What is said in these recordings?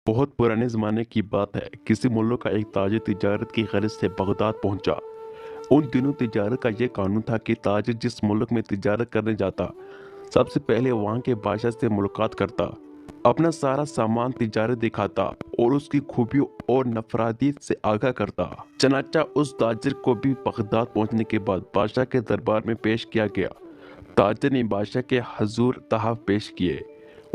बहुत पुराने ज़माने की बात है। किसी मुल्क का एक ताजिर तिजारत की गरज से बगदाद पहुंचा। उन दिनों तिजारत का ये कानून था कि ताजिर जिस मुल्क में तिजारत करने जाता, सबसे पहले वहां के बादशाह से मुलाकात करता, अपना सारा सामान तिजारत दिखाता और उसकी खूबियों और नफरादियत से आगाह करता। चनाचा उस ताजिर को भी बगदाद पहुंचने के बाद बादशाह के दरबार में पेश किया गया। ताजिर ने बादशाह के हजूर तहफ पेश किए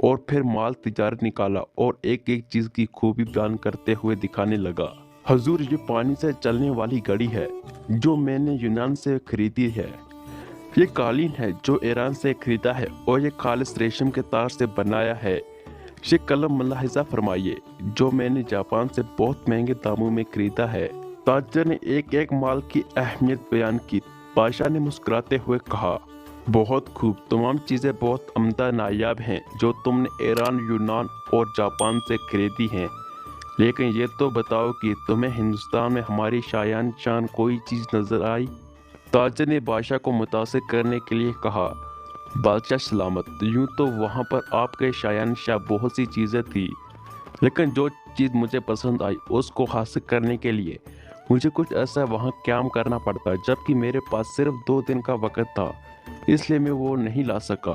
और फिर माल तिजारत निकाला और एक एक चीज की खूबी बयान करते हुए दिखाने लगा। हजूर, ये पानी से चलने वाली घड़ी है जो मैंने यूनान से खरीदी है। ये कालीन है जो ईरान से खरीदा है और ये खालिस रेशम के तार से बनाया है। ये कलम मुलाहिजा फरमाइए जो मैंने जापान से बहुत महंगे दामों में खरीदा है। ताजर ने एक एक माल की अहमियत बयान की। बादशाह ने मुस्कुराते हुए कहा, बहुत खूब, तमाम चीज़ें बहुत अम्दा नायाब हैं जो तुमने ईरान, यूनान और जापान से खरीदी हैं। लेकिन ये तो बताओ कि तुम्हें हिंदुस्तान में हमारी शायान शान कोई चीज़ नज़र आई? ताजर ने बादशाह को मुतासिर करने के लिए कहा, बादशाह सलामत, यूं तो वहाँ पर आपके शायान शाह बहुत सी चीज़ें थी, लेकिन जो चीज़ मुझे पसंद आई उसको हासिल करने के लिए मुझे कुछ ऐसा वहाँ क्याम करना पड़ता, जबकि मेरे पास सिर्फ 2 दिन का वक़्त था, इसलिए मैं वो नहीं ला सका।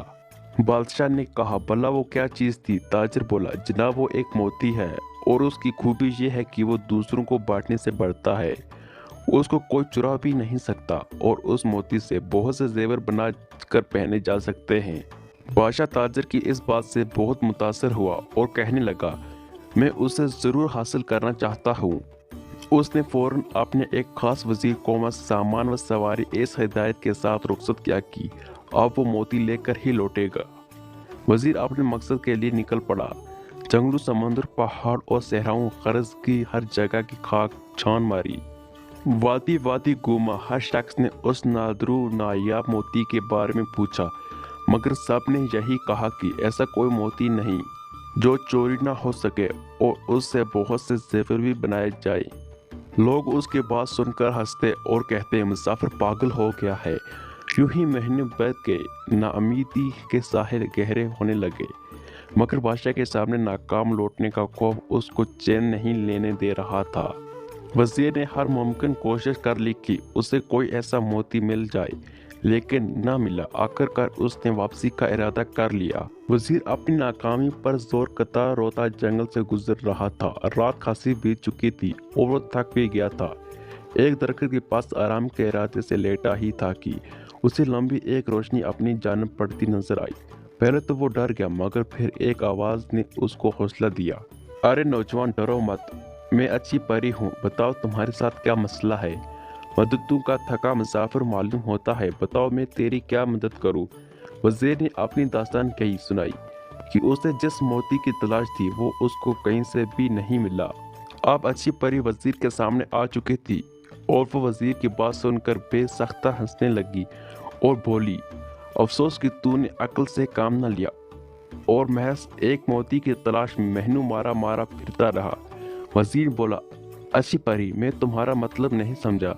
बादशाह ने कहा, भला वो क्या चीज़ थी? ताजिर बोला, जनाब वो एक मोती है और उसकी खूबी ये है कि वो दूसरों को बांटने से बढ़ता है। उसको कोई चुरा भी नहीं सकता और उस मोती से बहुत से जेवर बना कर पहने जा सकते हैं। बादशाह ताजिर की इस बात से बहुत मुतासर हुआ और कहने लगा, मैं उसे ज़रूर हासिल करना चाहता हूँ। उसने फौरन अपने एक खास वजीर को सामान व सवारी इस हिदायत के साथ रुखसत किया कि अब वो मोती लेकर ही लौटेगा। वजीर अपने मकसद के लिए निकल पड़ा। जंगलों, समंदर, पहाड़ और सहराओं खर्ज की हर जगह की खाक छान मारी। वादी वादी घूमा। हर शख्स ने उस नादरू नायाब मोती के बारे में पूछा, मगर सब ने यही कहा कि ऐसा कोई मोती नहीं जो चोरी ना हो सके और उससे बहुत से जेवर भी बनाए जाए। लोग उसके बात सुनकर हंसते और कहते, मुसाफिर पागल हो गया है। यूं ही महीने बाद के नाउमीदी के साहिल गहरे होने लगे, मगर बादशाह के सामने नाकाम लौटने का खौफ उसको चैन नहीं लेने दे रहा था। वजीर ने हर मुमकिन कोशिश कर ली कि उसे कोई ऐसा मोती मिल जाए, लेकिन न मिला। आखिरकार उसने वापसी का इरादा कर लिया। वजीर अपनी नाकामी पर जोर कता रोता जंगल से गुजर रहा था। रात खासी बीत चुकी थी और वो थक भी गया था। एक दरख्त के पास आराम के इरादे से लेटा ही था कि उसे लंबी एक रोशनी अपनी जानब पड़ती नजर आई। पहले तो वो डर गया, मगर फिर एक आवाज ने उसको हौसला दिया, अरे नौजवान, डरो मत, मैं अच्छी परी हूँ, बताओ तुम्हारे साथ क्या मसला है? मददों का थका मुसाफिर मालूम होता है, बताओ मैं तेरी क्या मदद करूँ? वजीर ने अपनी दास्तान कही सुनाई कि उसे जिस मोती की तलाश थी वो उसको कहीं से भी नहीं मिला। अब अच्छी परी वजीर के सामने आ चुकी थी और वो वजीर की बात सुनकर बेसख्ता हंसने लगी और बोली, अफसोस कि तूने अक्ल से काम न लिया और महज एक मोती की तलाश में महीनों मारा मारा फिरता रहा। वजीर बोला, अच्छी परी, मैं तुम्हारा मतलब नहीं समझा।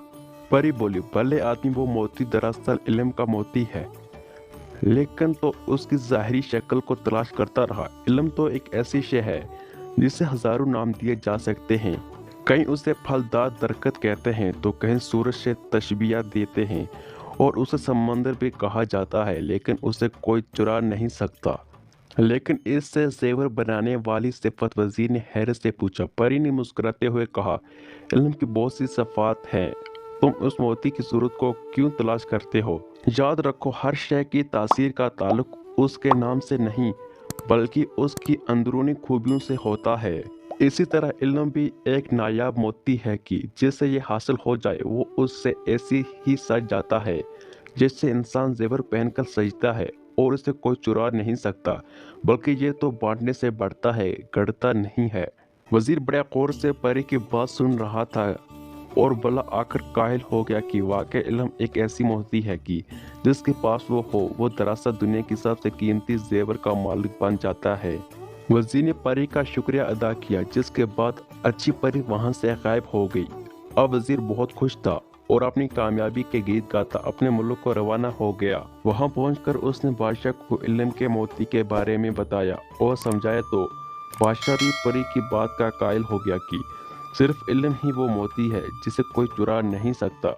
परी बोली, भले आदमी, वो मोती दरअसल इल्म का मोती है, लेकिन तो उसकी ज़ाहिरी शक्ल को तलाश करता रहा। इल्म तो एक ऐसी शय है जिसे हजारों नाम दिए जा सकते हैं। कहीं उसे फलदार दरख्त कहते हैं तो कहीं सूरज से तशबिया देते हैं और उसे समंदर भी कहा जाता है, लेकिन उसे कोई चुरा नहीं सकता। लेकिन इससे जेवर बनाने वाली सिफत? वजीर ने हैरत से पूछा। परी ने मुस्कुराते हुए कहा, इल्म की बहुत सी सफ़ात हैं, तुम उस मोती की सूरत को क्यों तलाश करते हो? याद रखो, हर शय की तासीर का ताल्लुक उसके नाम से नहीं बल्कि उसकी अंदरूनी खूबियों से होता है। इसी तरह इल्म भी एक नायाब मोती है कि जिससे ये हासिल हो जाए वो उससे ऐसी ही सज जाता है जिससे इंसान जेवर पहनकर सजता है और इसे कोई चुरा नहीं सकता, बल्कि ये तो बांटने से बढ़ता है, गढ़ता नहीं है। वजीर बड़े गौर से परी की बात सुन रहा था और भला आखिर कायल हो गया कि वाकई इल्म एक ऐसी मोती है कि जिसके पास वो हो वो दरअसल दुनिया की सबसे कीमती जेवर का मालिक बन जाता है। वजीर ने परी का शुक्रिया अदा किया, जिसके बाद अच्छी परी वहां से गायब हो गई। अब वजीर बहुत खुश था और अपनी कामयाबी के गीत गाता अपने मुल्क को रवाना हो गया। वहां पहुंचकर उसने बादशाह को इल्म के मोती के बारे में बताया और समझाया तो بادشاہ بھی پری کی بات کا قائل ہو گیا کہ صرف علم ہی وہ موتی ہے جسے کوئی چرا نہیں سکتا۔